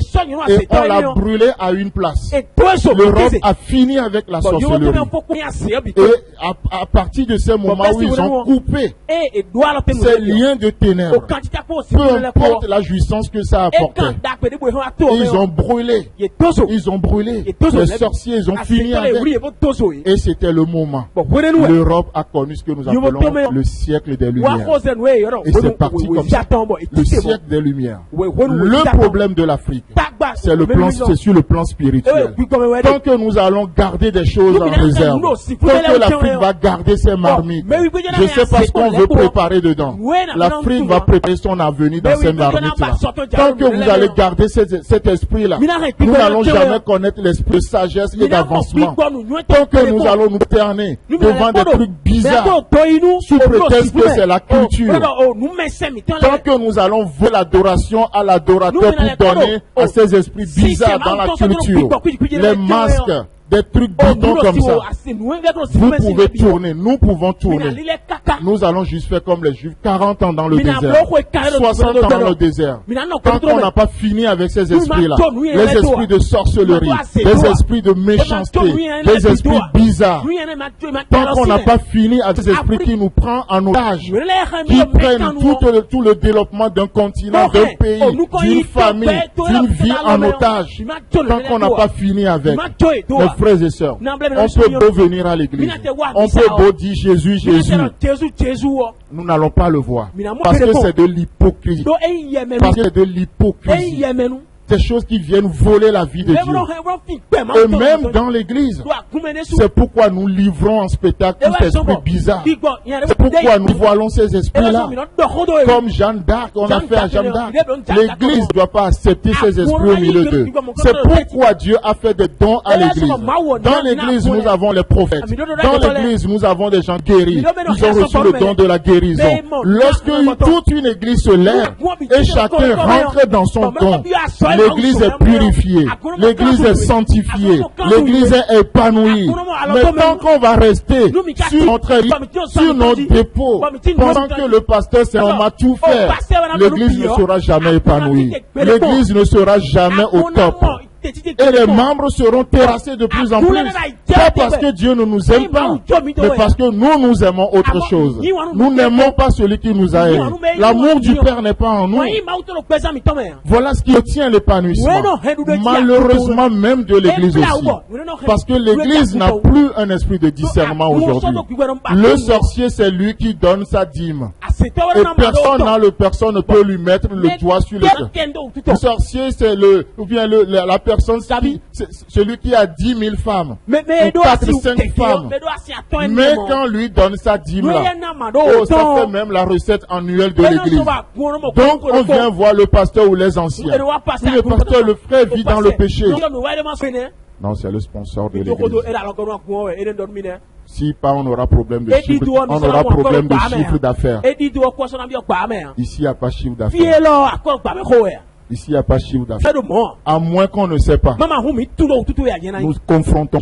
B: on l'a brûlée à une place. L'Europe a fini avec la sorcellerie. Et à partir de ce moment où ils ont coupé ces liens de ténèbres, peu importe la jouissance que ça apportait, ils ont brûlé. Les sorciers, ils ont fini avec. Et c'était le moment. L'Europe a connu ce que nous appelons le siècle des Lumières. Et c'est parti comme ça. Le siècle des Lumières. Le problème de l'Afrique, c'est sur le plan spirituel. Tant que nous allons garder des choses en réserve, tant que l'Afrique va garder ses marmites, je sais pas ce qu'on veut préparer dedans. L'Afrique va préparer son avenir dans ces marmites-là. Tant que vous allez garder cet esprit-là, nous n'allons jamais connaître l'esprit de sagesse et d'avancement. Tant que nous allons nous terner devant des trucs bizarres, sous prétexte que c'est la culture. Tant que nous allons voir l'adoration à l'adorateur pour donner à ces esprits bizarres dans la culture, les masques, des trucs bidons comme ça. Vous pouvez tourner, nous pouvons tourner. Nous allons juste faire comme les Juifs, 40 ans dans le désert, 60 ans dans le désert. Tant qu'on n'a pas fini avec ces esprits-là, les esprits de sorcellerie, les esprits de méchanceté, les esprits bizarres, tant qu'on n'a pas fini avec ces esprits qui nous prennent en otage, qui prennent tout le développement d'un continent, d'un pays, d'une famille, d'une vie en otage, tant qu'on n'a pas fini avec. Frères et sœurs, on peut beau venir à l'église, on peut beau dire Jésus, Jésus, nous n'allons pas le voir, parce que c'est de l'hypocrisie, parce que c'est de l'hypocrisie. des choses qui viennent voler la vie de Dieu. Et même dans l'église. C'est pourquoi nous livrons en spectacle tout esprit bizarre. C'est pourquoi nous voilons ces esprits-là. Comme Jeanne d'Arc, on a fait à Jeanne d'Arc. L'église ne doit pas accepter ces esprits au milieu d'eux. C'est pourquoi Dieu a fait des dons à l'église. Dans l'église, nous avons les prophètes. Dans l'église, nous avons des gens guéris. Ils ont reçu le don de la guérison. Lorsque toute une église se lève et chacun rentre dans son don, l'église est purifiée. L'église est sanctifiée. L'église est épanouie. Mais tant qu'on va rester sur nos dépôts, pendant que le pasteur c'est on m'a tout fait, l'église ne sera jamais épanouie. L'église ne sera jamais au top. Et les membres seront terrassés de plus en plus. Pas parce que Dieu ne nous aime pas, mais parce que nous aimons autre chose. Nous n'aimons pas celui qui nous a aimés. L'amour du Père n'est pas en nous. Voilà ce qui retient l'épanouissement. Malheureusement même de l'église aussi. Parce que l'église n'a plus un esprit de discernement aujourd'hui. Le sorcier, c'est lui qui donne sa dîme. Et personne ne peut lui mettre le doigt sur le cœur. Le sorcier, c'est la personne, celui qui a 10 000 femmes, ou 4 ou 5 femmes. Mais quand lui donne sa dîme là, ça fait même la recette annuelle de l'église. Donc on vient voir le pasteur ou les anciens. Le pasteur, le frère vit dans le péché. Non, c'est le sponsor de l'église. Si pas, on aura problème de chiffre, on aura problème de chiffre d'affaires. Ici, il n'y a pas de chiffre d'affaires. Ici, il n'y a pas de chiffre d'affaires. À moins qu'on ne sait pas. Nous confrontons.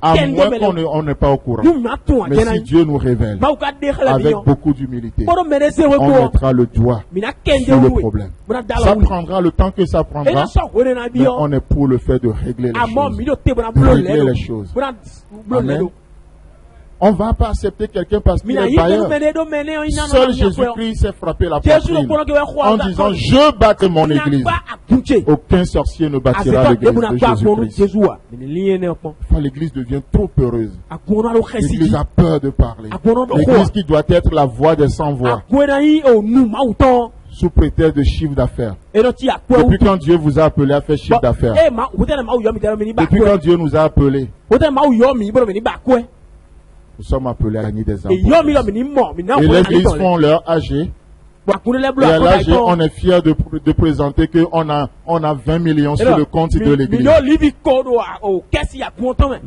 B: À moins qu'on n'est pas au courant. Mais si Dieu nous révèle, avec beaucoup d'humilité, on mettra le doigt sur le problème. Ça prendra le temps que ça prendra. Mais on est pour le fait de régler les choses. Amen. On ne va pas accepter quelqu'un parce qu'il est païen. Seul Jésus-Christ s'est frappé la poitrine en disant: je bâtis mon église. Aucun sorcier ne bâtira l'église de Jésus-Christ. L'église devient trop peureuse. L'église a peur de parler. L'église qui doit être la voix des sans-voix. Sous prétexte de chiffre d'affaires. Depuis quand Dieu vous a appelé à faire chiffre d'affaires? Depuis quand Dieu nous a appelés? Nous sommes appelés à gagner des enfants. Et les églises font leur AG. Et à l'AG, on est fiers de présenter qu'on a 20 millions sur le compte de l'église.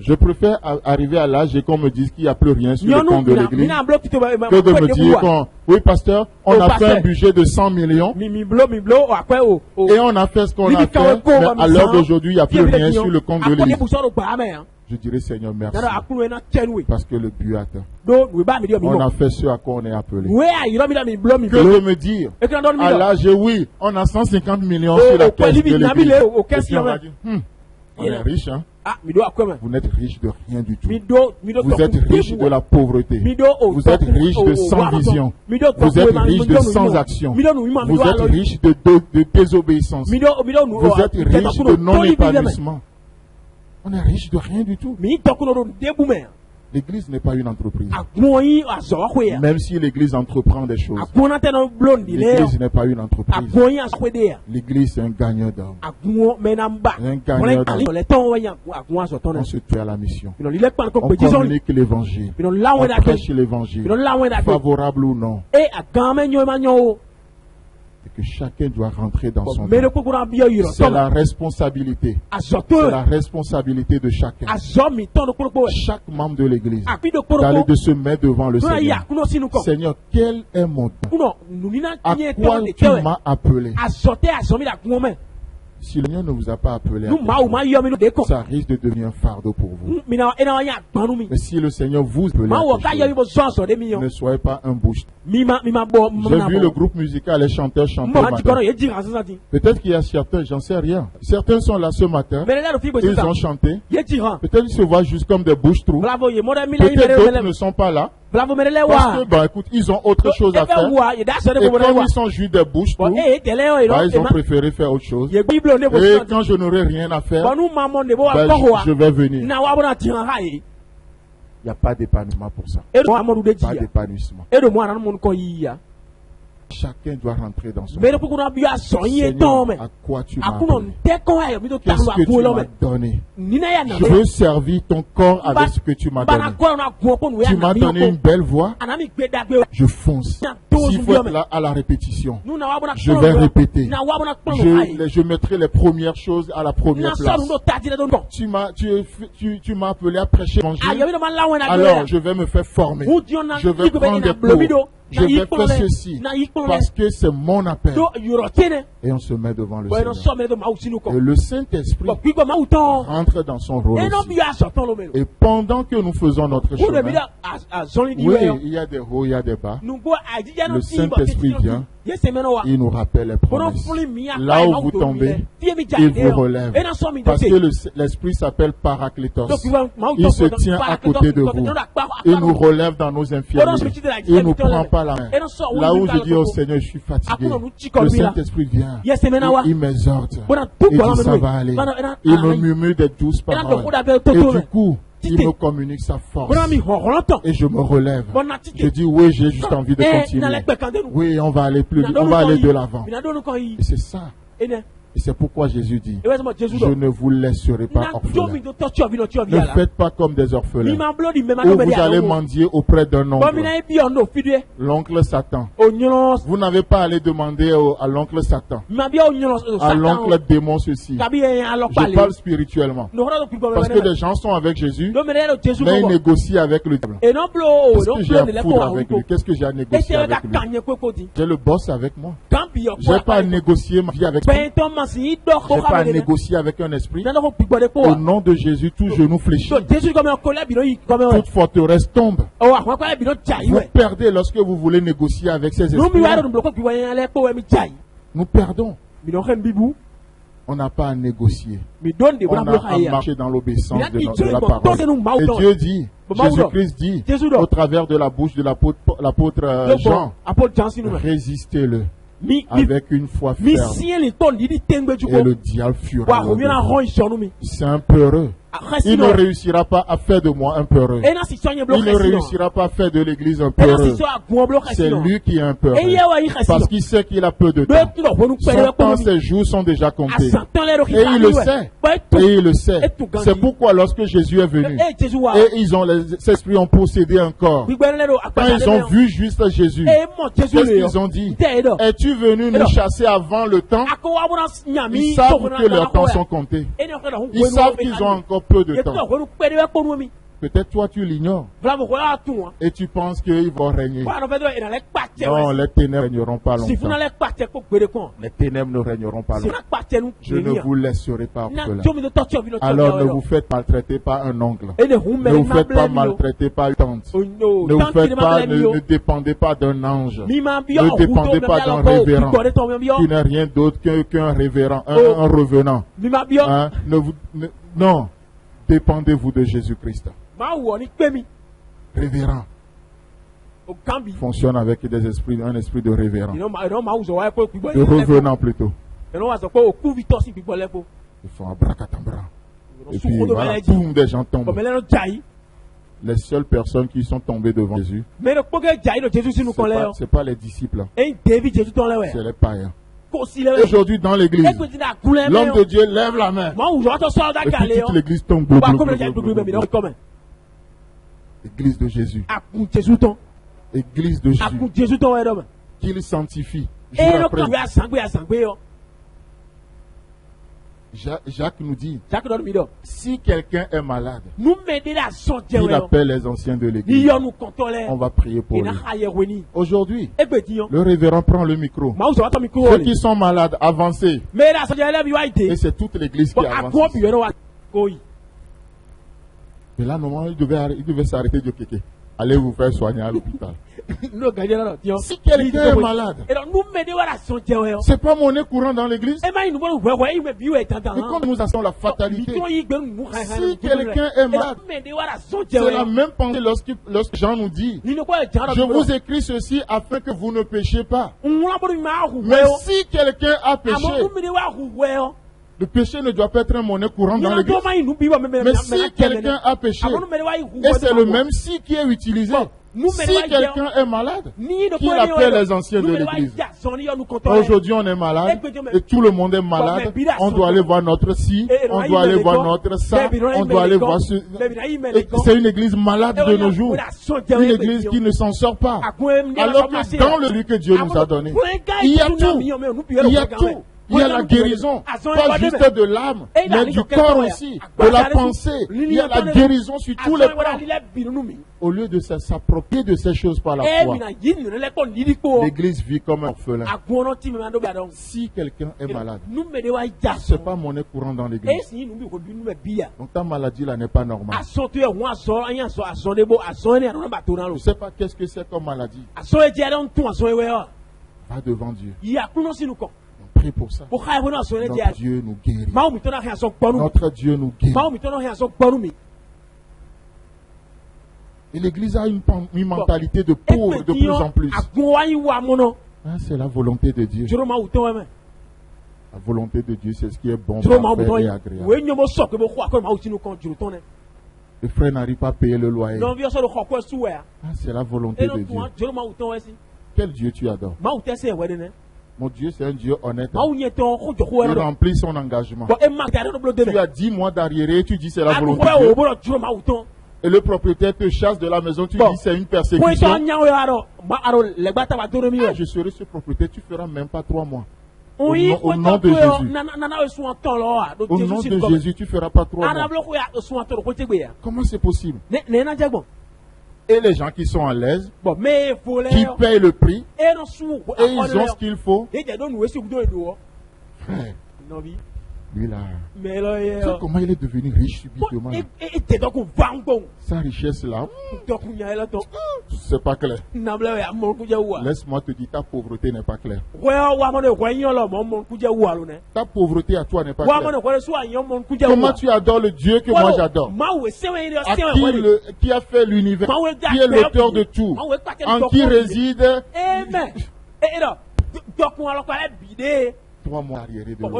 B: Je préfère arriver à l'AG et qu'on me dise qu'il n'y a plus rien sur le compte de l'église que de me dire oui, pasteur, on a fait un budget de 100 millions et on a fait ce qu'on a fait, mais à l'heure d'aujourd'hui, il n'y a plus rien sur le compte de l'église. Je dirais: Seigneur, merci. Parce que le but atteint. On a fait ce à quoi on est appelé. Que de me dire, à l'âge, oui, on a 150 millions sur la caisse de l'église. Et puis on va dire: on est riche, hein? Vous n'êtes riche de rien du tout. Vous êtes riche de la pauvreté. Vous êtes riche de sans vision. Vous êtes riche de sans action. Vous êtes riche de désobéissance. Vous êtes riche de non-épanouissement. On est riche de rien du tout. L'église n'est pas une entreprise. Même si l'église entreprend des choses, l'église n'est pas une entreprise. L'église, c'est un gagneur d'âme. Un gagneur d'âme. On se tue à la mission. On communique l'évangile. On prêche l'évangile. Favorable ou non. Que chacun doit rentrer dans son don. C'est la responsabilité. C'est la responsabilité de chacun. Chaque membre de l'église d'aller de se mettre devant le Seigneur. Seigneur, quel est mon don? À quoi tu m'as appelé? Si le Seigneur ne vous a pas appelé, ça risque de devenir un fardeau pour vous. Mais si le Seigneur vous appelle, ne soyez pas un bouche. J'ai vu le groupe musical, les chanteurs chanter le matin. Peut-être qu'il y a certains, j'en sais rien. Certains sont là ce matin, ils ont chanté. Peut-être ils se voient juste comme des bouches-trous. Peut-être d'autres ne sont pas là. Parce que, écoute, ils ont autre chose à faire. Et comme ils sont juste des bouches, ils ont préféré faire autre chose. Et quand je n'aurai rien à faire, je vais venir. Il n'y a pas d'épanouissement pour ça. Pas d'épanouissement. Chacun doit rentrer dans son Seigneur, à quoi tu m'as appelé? Qu'est-ce que tu m'as donné? Je veux servir ton corps avec ce que tu m'as donné. Tu m'as donné une belle voix. Je fonce. S'il faut être là à la répétition, je vais répéter. Je mettrai les premières choses à la première place. Tu m'as appelé à prêcher l'évangile. Alors je vais me faire former. Je vais prendre des cours. Je vais faire ceci parce que c'est mon appel. Et on se met devant le Seigneur. Et le Saint-Esprit rentre dans son rôle aussi. Et pendant que nous faisons notre chemin, oui, il y a des hauts, il y a des bas. Le Saint-Esprit vient. Il nous rappelle les promesses. Là où vous tombez, il vous relève. Parce que l'Esprit s'appelle Paraclétos. Il se tient à côté de vous. Il nous relève dans nos infirmités. Il ne nous prend pas la main. Là où je dis au Seigneur, je suis fatigué, le Saint-Esprit vient. Il m'exhorte. Il dit ça va aller. Il me murmure des douces paroles. Et du coup, il me communique sa force. Et je me relève. Je dis oui, j'ai juste envie de continuer. Oui, on va aller plus vite. On va aller de l'avant. Et c'est ça. Et c'est pourquoi Jésus dit, je ne vous laisserai pas orphelins. Ne faites pas comme des orphelins. Ou vous allez mendier auprès d'un oncle. L'oncle Satan. Vous n'avez pas à aller demander à l'oncle Satan. À l'oncle démon ceci. Je parle spirituellement. Parce que les gens sont avec Jésus, mais ils négocient avec le diable. Qu'est-ce que j'ai à foutre avec lui? Qu'est-ce que j'ai à négocier avec lui? J'ai le boss avec moi. Je n'ai pas à négocier ma vie avec lui. Je n'ai pas à négocier avec un esprit. Au nom de Jésus, tout genou fléchit. Toute forteresse tombe. Vous perdez lorsque vous voulez négocier avec ces esprits. Nous perdons. On n'a pas à négocier. On a à marcher dans l'obéissance de la parole. Et Dieu dit, Jésus-Christ dit, au travers de la bouche de l'apôtre Jean, résistez-le. Avec une foi ferme. Et le diable fuira. C'est un peureux. Il ne réussira pas à faire de moi un peureux. Il ne réussira pas à faire de l'église un peureux. C'est lui qui est un peureux. Parce qu'il sait qu'il a peu de temps. Son temps, ses jours sont déjà comptés. Et il le sait. Et il le sait. C'est pourquoi lorsque Jésus est venu, et ces esprits ont possédé un corps. Quand ils ont vu juste Jésus, qu'est-ce qu'ils ont dit? Es-tu venu nous chasser avant le temps? Ils savent que leurs temps sont comptés. Ils savent qu'ils ont encore peu de temps. Peut-être toi tu l'ignores. Et tu penses qu'ils vont régner. Non, les ténèbres ne régneront pas longtemps. Les ténèbres ne régneront pas longtemps. Je ne vous laisserai pas orphelin. Alors ne vous faites maltraiter par un oncle. Ne vous faites pas maltraiter par une tante. Ne vous faites pas, ne dépendez pas d'un ange. Ne dépendez pas d'un révérend. Qui n'est rien d'autre qu'un révérend, un revenant. Hein? Non. Dépendez-vous de Jésus-Christ. Révérend. Fonctionne avec des esprits, un esprit de révérend. De revenant plutôt. Ils font abracadabra. Et puis voilà, boum, des gens tombent. Les seules personnes qui sont tombées devant Jésus, ce n'est pas les disciples, c'est les païens. Aujourd'hui dans l'église, l'homme de Dieu lève la main. Et puis toute l'église tombe. Église de Jésus. Église de Jésus. Qu'il sanctifie. Jacques nous dit, si quelqu'un est malade, il appelle les anciens de l'église. On va prier pour lui. Aujourd'hui, le révérend prend le micro. Ceux qui sont malades, avancez. Et c'est toute l'église qui avance. Mais là, normalement, il devait s'arrêter de kéké. Allez vous faire soigner à l'hôpital. Si quelqu'un est malade, c'est pas monnaie courante dans l'église. Et comme nous avons la fatalité, si quelqu'un est malade, c'est la même pensée lorsque Jean nous dit, je vous écris ceci afin que vous ne péchiez pas. Mais si quelqu'un a péché, le péché ne doit pas être une monnaie courante dans l'église. Mais si quelqu'un a péché, et c'est le même si qui est utilisé, Si quelqu'un est malade, qu'il appelle les anciens de l'église. Aujourd'hui, on est malade et tout le monde est malade. On doit aller voir notre ci, on doit aller voir notre ça, on doit aller voir ce. C'est une église malade de nos jours. Une église qui ne s'en sort pas. Alors que dans le lieu que Dieu nous a donné, il y a tout. Il y a tout. Il y a la guérison, pas juste de l'âme, mais du corps aussi, de la pensée. Il y a la guérison sur tous les plans. Au lieu de s'approprier de ces choses par la foi, l'église vit comme un orphelin. Si quelqu'un est malade, ce n'est pas monnaie courante dans l'église. Donc ta maladie là n'est pas normale. Je ne sais pas qu'est-ce que c'est comme maladie. Va devant Dieu. Prie pour ça. Notre Dieu nous guérit. Notre Dieu nous guérit. Et l'Église a une mentalité de pauvre de plus en plus. C'est la volonté de Dieu. La volonté de Dieu, c'est ce qui est bon, parfait et agréable. Le frère n'arrive pas à payer le loyer. C'est la volonté de Dieu. Quel Dieu tu adores? Mon Dieu, c'est un Dieu honnête. Il remplit son engagement. Tu as 10 mois d'arriéré, tu dis c'est la volonté de Dieu. Et le propriétaire te chasse de la maison, tu dis c'est une persécution. Je serai ce propriétaire, tu ne feras même pas 3 mois. Au nom de Jésus. Au nom de Jésus, tu ne feras pas 3 mois. Comment c'est possible? Et les gens qui sont à l'aise, qui payent le prix, et ils ont ce qu'il faut. Frère, lui là, tu sais comment il est devenu riche subitement. Sa richesse là, c'est pas clair. Laisse-moi te dire, ta pauvreté n'est pas claire. Ta pauvreté à toi n'est pas claire. Comment tu adores le Dieu que moi j'adore? Qui a fait l'univers, qui est l'auteur de tout, en qui réside. 3 mois d'arriéré de loyer.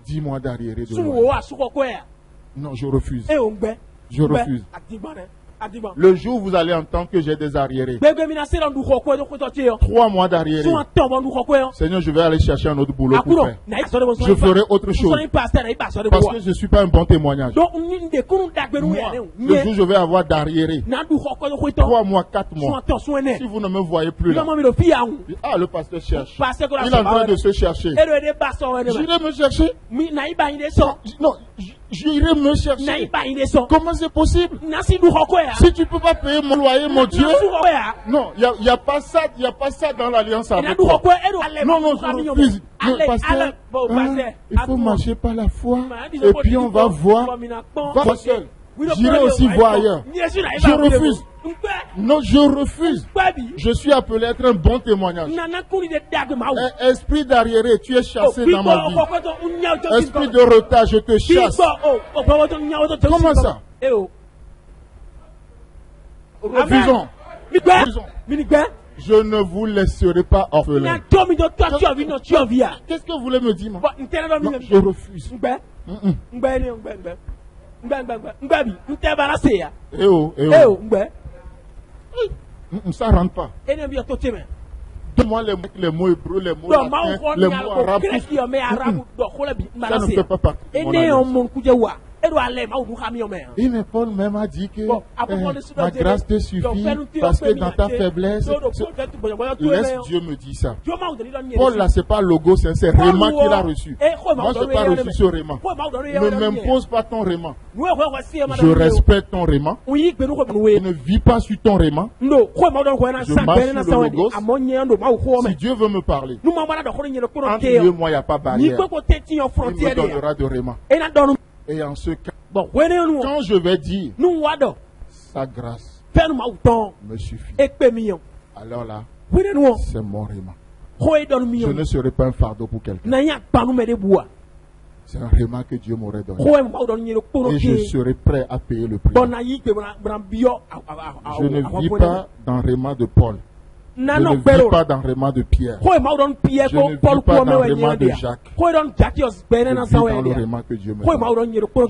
B: 10 mois d'arriéré de loyer. Non, je refuse. Je refuse. Le jour où vous allez entendre que j'ai des arriérés, 3 mois d'arriéré, Seigneur, je vais aller chercher un autre boulot pour faire. Je ferai autre chose. Parce que je ne suis pas un bon témoignage. Moi, le jour où je vais avoir d'arriéré, 3 mois, 4 mois, si vous ne me voyez plus là, le pasteur cherche. Il est en train de se chercher. J'irai me chercher. Non, j'irai me chercher. Comment c'est possible? Si tu ne peux pas payer mon loyer, mon Dieu. Non, il n'y a pas ça dans l'alliance avec toi. Non, je refuse. Pasteur, il faut marcher par la foi. Et puis on va voir. Va seul. J'irai aussi voir ailleurs. Je refuse. Non, je refuse. Je suis appelé à être un bon témoignage. Esprit d'arriéré, tu es chassé dans ma vie. Esprit de retard, je te chasse. Comment ça? Refusons. Je ne vous laisserai pas orphelin. Qu'est-ce que vous voulez me dire? Non, je refuse. Ça rentre pas. Donne-moi les mots hébreux, les mots latins, les mots arabes. Ça ne fait pas partie de mon alliance. Et mais Paul même a dit que ma grâce te suffit parce que dans ta faiblesse, laisse Dieu me dire ça. Paul là, c'est pas logo, c'est Réma qu'il a reçu. Moi, je n'ai pas reçu ce Réma. Ne m'impose pas ton Réma. Je respecte ton Réma. Je ne vis pas sur ton Réma. Je marche sur le logos. Si Dieu veut me parler, entre Dieu et moi, il n'y a pas barrière. Il me donnera de Réma. Et en ce cas, quand je vais dire sa grâce me suffit, alors là, c'est mon Réma. Je ne serai pas un fardeau pour quelqu'un. C'est un Réma que Dieu m'aurait donné. Et je serai prêt à payer le prix. Je ne vis pas dans le Réma de Paul. Je ne vis pas dans le Réma de Pierre. Je ne vis pas dans le Réma de Jacques. Je vis dans le Réma que Dieu me donne.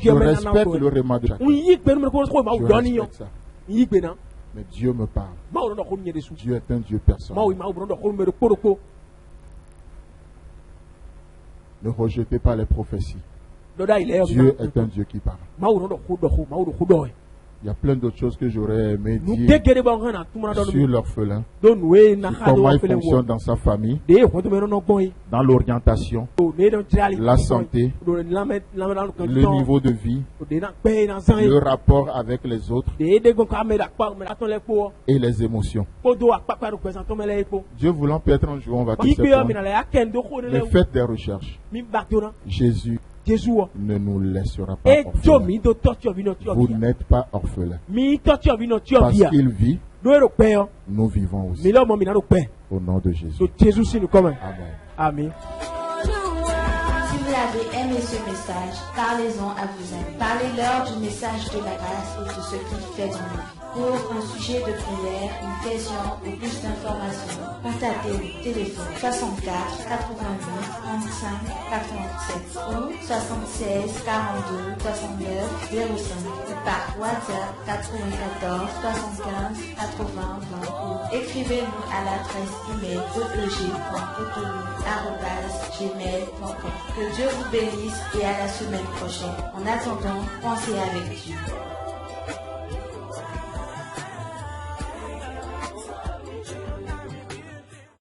B: Je respecte le Réma de Jacques. Je respecte ça. Mais Dieu me parle. Dieu est un Dieu personnel. Ne rejetez pas les prophéties. Dieu est un Dieu qui parle. Il y a plein d'autres choses que j'aurais aimé dire sur l'orphelin, sur comment il fonctionne dans sa famille, dans l'orientation, la santé, le niveau de vie, le rapport avec les autres et les émotions. Dieu voulant peut-être un jour on va tous ces points. Mais faites des recherches. Jésus ne nous laissera pas orphelins. Vous n'êtes pas orphelins. Parce qu'il vit, nous vivons aussi. Au nom de Jésus. Amen.
A: Amen. Si vous avez aimé ce message, parlez-en à vos amis. Parlez-leur du message de la grâce et de ce qu'il fait dans nos vies. Pour un sujet de prière, une question ou plus d'informations, contactez le téléphone 64 88 35 87 ou 76 42 69 05 ou par WhatsApp 94 75 80 20 ou écrivez-nous à l'adresse email eg.cotonou@gmail.com. Que Dieu vous bénisse et à la semaine prochaine. En attendant, pensez avec Dieu.